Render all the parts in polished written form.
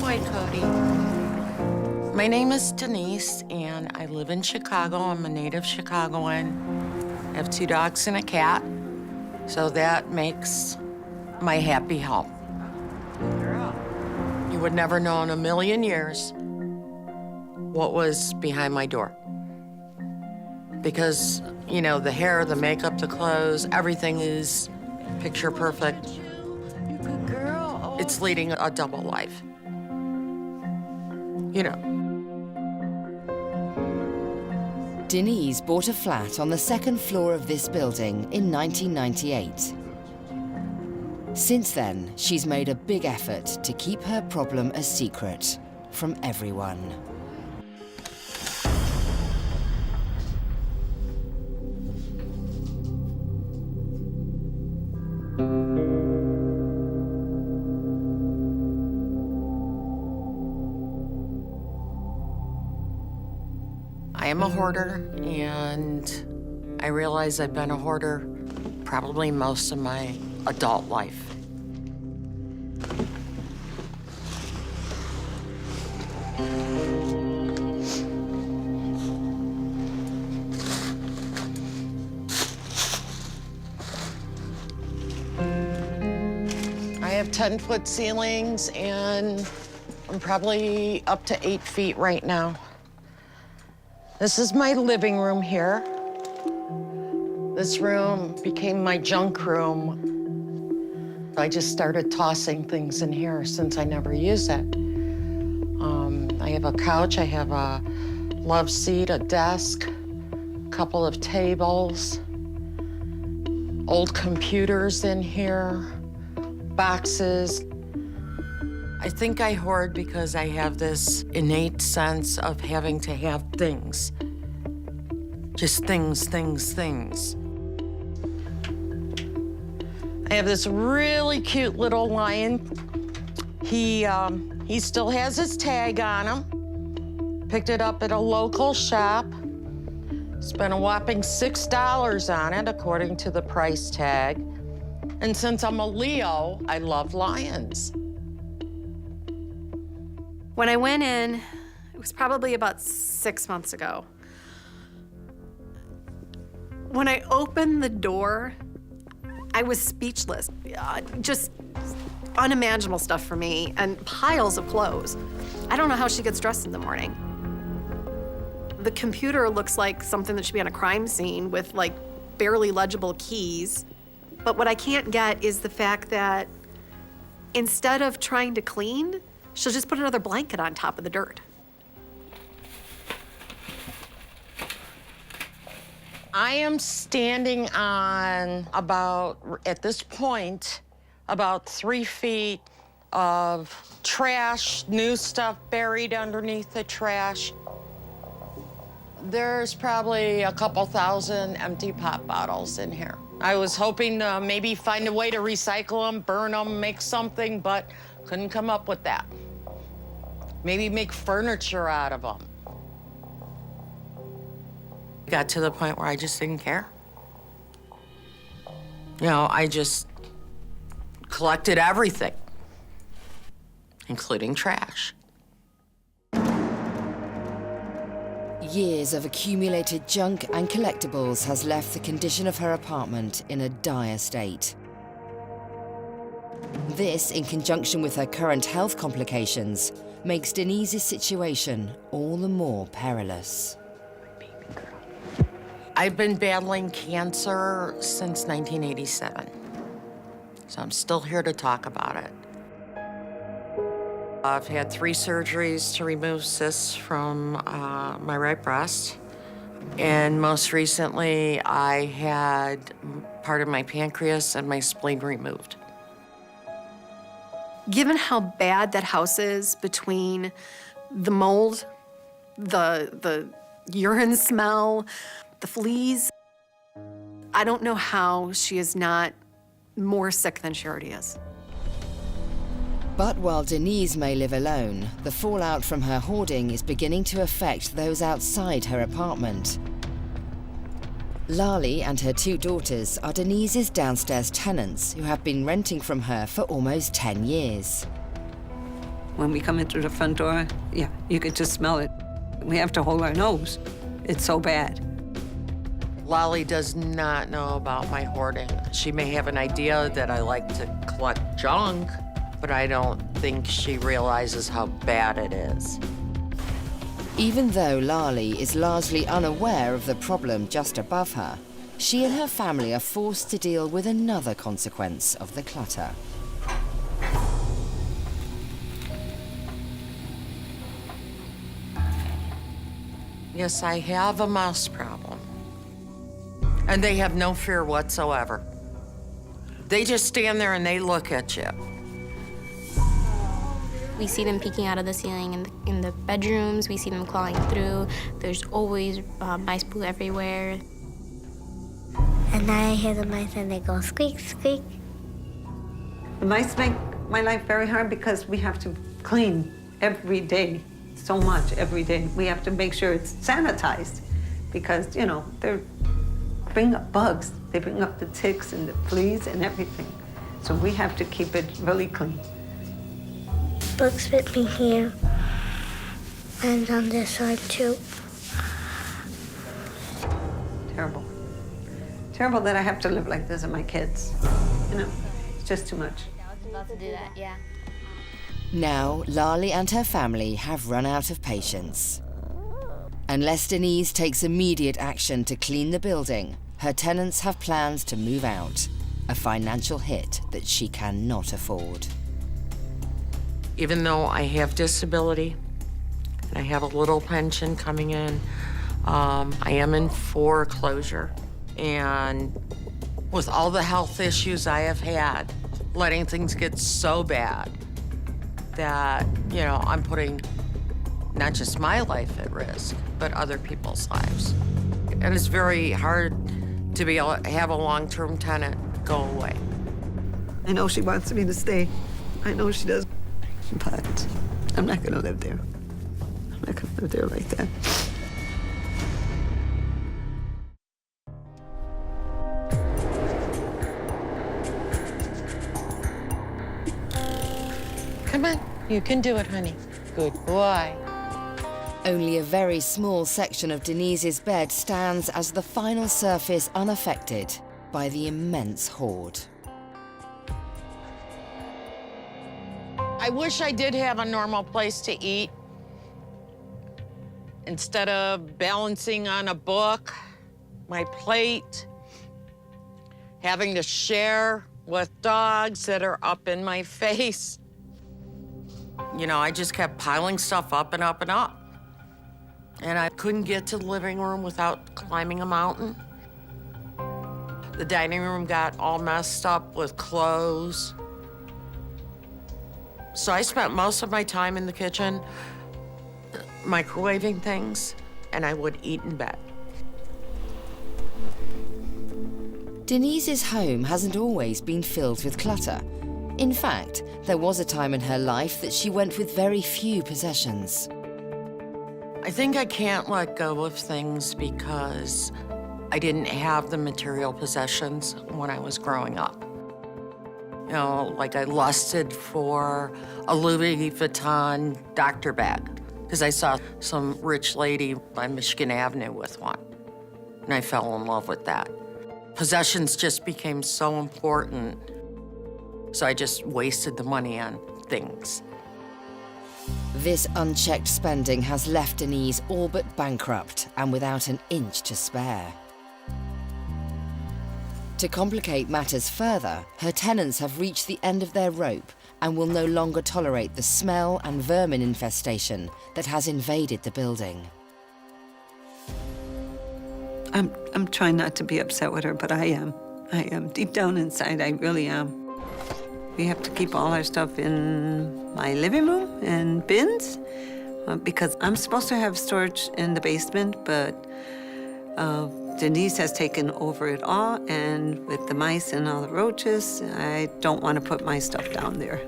boy, Cody. My name is Denise, and I live in Chicago. I'm a native Chicagoan. I have 2 dogs and a cat, so that makes my happy home. You would never know in a million years what was behind my door. Because, you know, the hair, the makeup, the clothes, everything is picture perfect. You good girl. It's leading a double life. You know. Denise bought a flat on the 2nd floor of this building in 1998. Since then, she's made a big effort to keep her problem a secret from everyone. I am a hoarder, and I realize I've been a hoarder probably most of my adult life. I have 10-foot ceilings, and I'm probably up to 8 feet right now. This is my living room here. This room became my junk room. I just started tossing things in here since I never use it. I have a couch, I have a love seat, a desk, a couple of tables, old computers in here, boxes. I think I hoard because I have this innate sense of having to have things. Just things, things, things. I have this really cute little lion. He still has his tag on him. Picked it up at a local shop. Spent a whopping $6 on it, according to the price tag. And since I'm a Leo, I love lions. When I went in, it was probably about 6 months ago. When I opened the door, I was speechless. Just unimaginable stuff for me, and piles of clothes. I don't know how she gets dressed in the morning. The computer looks like something that should be on a crime scene with like barely legible keys. But what I can't get is the fact that instead of trying to clean, she'll just put another blanket on top of the dirt. I am standing on about, at this point, about 3 feet of trash, new stuff buried underneath the trash. There's probably a couple thousand empty pop bottles in here. I was hoping to maybe find a way to recycle them, burn them, make something, but couldn't come up with that. Maybe make furniture out of them. Got to the point where I just didn't care. You know, I just collected everything, including trash. Years of accumulated junk and collectibles has left the condition of her apartment in a dire state. This, in conjunction with her current health complications, makes Denise's situation all the more perilous. I've been battling cancer since 1987, so I'm still here to talk about it. I've had 3 surgeries to remove cysts from my right breast, and most recently I had part of my pancreas and my spleen removed. Given how bad that house is, between the mold, the urine smell, the fleas, I don't know how she is not more sick than she already is. But while Denise may live alone, the fallout from her hoarding is beginning to affect those outside her apartment. Lali and her 2 daughters are Denise's downstairs tenants who have been renting from her for almost 10 years. When we come in through the front door, yeah, you could just smell it. We have to hold our nose. It's so bad. Lolly does not know about my hoarding. She may have an idea that I like to collect junk, but I don't think she realizes how bad it is. Even though Lali is largely unaware of the problem just above her, she and her family are forced to deal with another consequence of the clutter. Yes, I have a mouse problem. And they have no fear whatsoever. They just stand there and they look at you. We see them peeking out of the ceiling in the bedrooms. We see them crawling through. There's always mice poo everywhere. And then I hear the mice and they go squeak, squeak. The mice make my life very hard because we have to clean every day, so much every day. We have to make sure it's sanitized because, you know, they bring up bugs. They bring up the ticks and the fleas and everything. So we have to keep it really clean. Bugs bit me here and on this side too. Terrible. Terrible that I have to live like this with my kids. You know, it's just too much. I was about to do that, yeah. Now, Lali and her family have run out of patience. Unless Denise takes immediate action to clean the building, her tenants have plans to move out, a financial hit that she cannot afford. Even though I have disability and I have a little pension coming in, I am in foreclosure. And with all the health issues I have had, letting things get so bad that, you know, I'm putting not just my life at risk, but other people's lives. And it's very hard to be able to have a long-term tenant go away. I know she wants me to stay. I know she does. But I'm not gonna live there. I'm not gonna live there like that. Come on, you can do it, honey. Good boy. Only a very small section of Denise's bed stands as the final surface unaffected by the immense hoard. I wish I did have a normal place to eat. Instead of balancing on a book, my plate, having to share with dogs that are up in my face. You know, I just kept piling stuff up and up and up. And I couldn't get to the living room without climbing a mountain. The dining room got all messed up with clothes. So I spent most of my time in the kitchen microwaving things, and I would eat in bed. Denise's home hasn't always been filled with clutter. In fact, there was a time in her life that she went with very few possessions. I think I can't let go of things because I didn't have the material possessions when I was growing up. You know, like I lusted for a Louis Vuitton doctor bag because I saw some rich lady on Michigan Avenue with one, and I fell in love with that. Possessions just became so important, so I just wasted the money on things. This unchecked spending has left Denise all but bankrupt and without an inch to spare. To complicate matters further, her tenants have reached the end of their rope and will no longer tolerate the smell and vermin infestation that has invaded the building. I'm trying not to be upset with her, but I am. I am. Deep down inside, I really am. We have to keep all our stuff in my living room in bins because I'm supposed to have storage in the basement, but Denise has taken over it all, and with the mice and all the roaches, I don't want to put my stuff down there.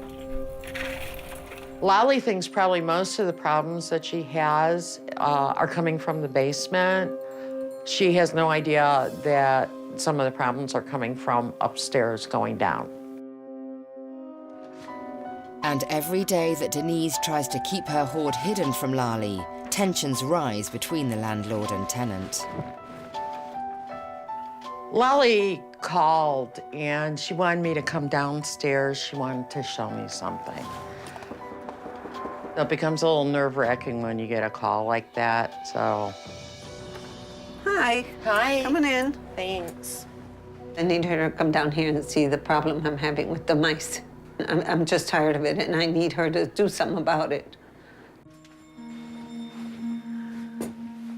Lolly thinks probably most of the problems that she has are coming from the basement. She has no idea that some of the problems are coming from upstairs going down. And every day that Denise tries to keep her hoard hidden from Lali, tensions rise between the landlord and tenant. Lali called and she wanted me to come downstairs. She wanted to show me something. It becomes a little nerve-wracking when you get a call like that, so. Hi. Hi. Coming in. Thanks. I need her to come down here and see the problem I'm having with the mice. I'm just tired of it, and I need her to do something about it.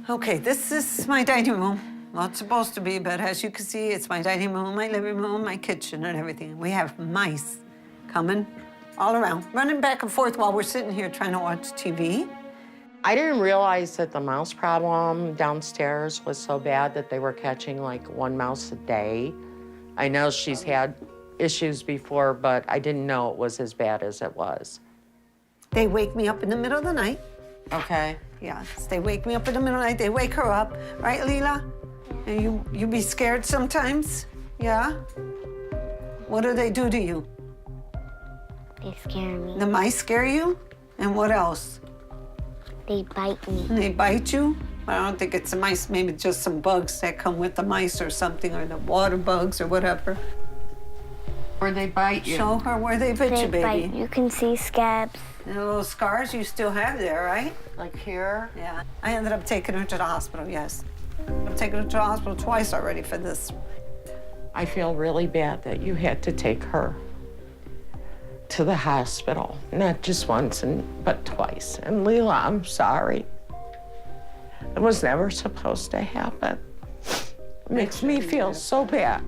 Okay, this is my dining room. Not supposed to be, but as you can see, it's my dining room, my living room, my kitchen, and everything. We have mice coming all around, running back and forth while we're sitting here trying to watch TV. I didn't realize that the mouse problem downstairs was so bad that they were catching like 1 mouse a day. I know she's had issues before, but I didn't know it was as bad as it was. They wake me up in the middle of the night. Okay. Yes, they wake me up in the middle of the night. They wake her up, right, Leela? And you be scared sometimes? Yeah? What do they do to you? They scare me. The mice scare you? And what else? They bite me. And they bite you? I don't think it's the mice, maybe just some bugs that come with the mice or something, or the water bugs or whatever. Or they bite you. Show her where they bit They you, baby. bite. You can see scabs. And the little scars you still have there, right? Like here? Yeah. I ended up taking her to the hospital, yes. I've taken her to the hospital twice already for this. I feel really bad that you had to take her to the hospital, not just once, but twice. And Leela, I'm sorry. It was never supposed to happen. It makes me feel so bad.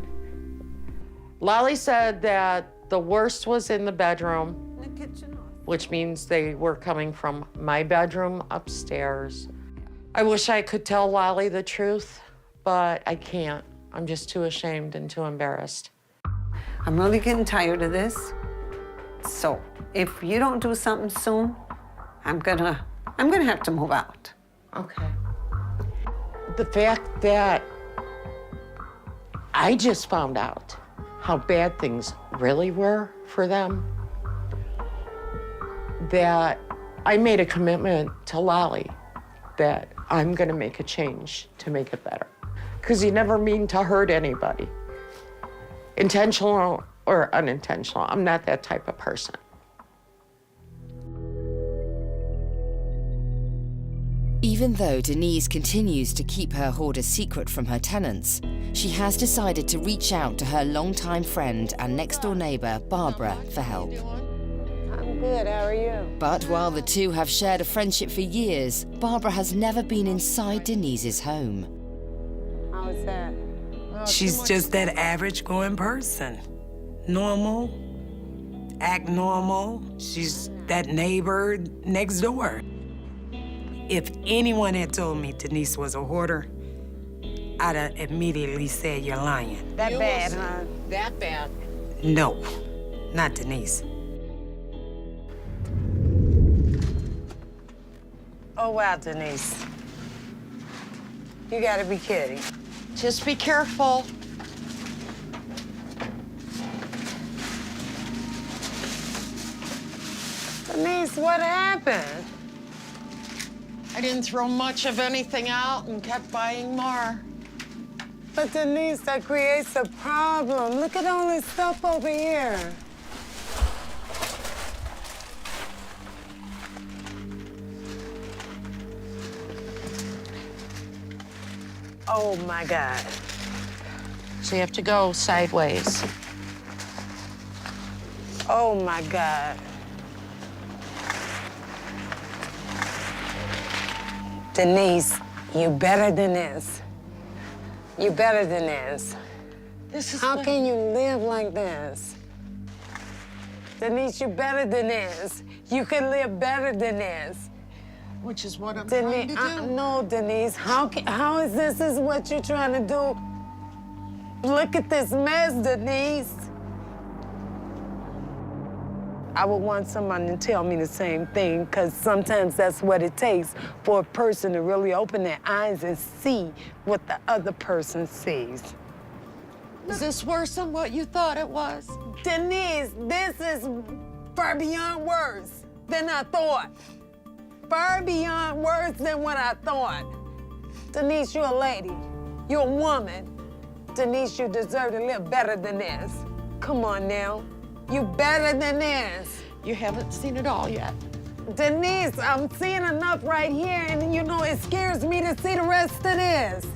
Lali said that the worst was in the bedroom, In the kitchen. which means they were coming from my bedroom upstairs. I wish I could tell Lali the truth, but I can't. I'm just too ashamed and too embarrassed. I'm really getting tired of this. So if you don't do something soon, I'm gonna have to move out. Okay. The fact that I just found out how bad things really were for them, that I made a commitment to Lali that I'm gonna make a change to make it better. Because you never mean to hurt anybody. Intentional or unintentional, I'm not that type of person. Even though Denise continues to keep her hoard a secret from her tenants, she has decided to reach out to her longtime friend and next-door neighbor, Barbara, for help. I'm good, how are you? But while the two have shared a friendship for years, Barbara has never been inside Denise's home. How's that? She's just that average going person. Normal, act normal. She's that neighbor next door. If anyone had told me Denise was a hoarder, I'd have immediately said, you're lying. That bad, huh? That bad. No, not Denise. Oh, wow, Denise. You gotta be kidding. Just be careful. Denise, what happened? I didn't throw much of anything out and kept buying more. But Denise, that creates a problem. Look at all this stuff over here. Oh my God. So you have to go sideways. Oh my God. Denise, you better than this. You better than this. How can you live like this? Denise, you better than this. You can live better than this. Which is what I'm trying to do. No, Denise, how is this is what you're trying to do? Look at this mess, Denise. I would want someone to tell me the same thing, because sometimes that's what it takes for a person to really open their eyes and see what the other person sees. Is this worse than what you thought it was? Denise, this is far beyond words than I thought. Far beyond words than what I thought. Denise, you're a lady. You're a woman. Denise, you deserve to live better than this. Come on now. You better than this. You haven't seen it all yet. Denise, I'm seeing enough right here, and you know, it scares me to see the rest of this.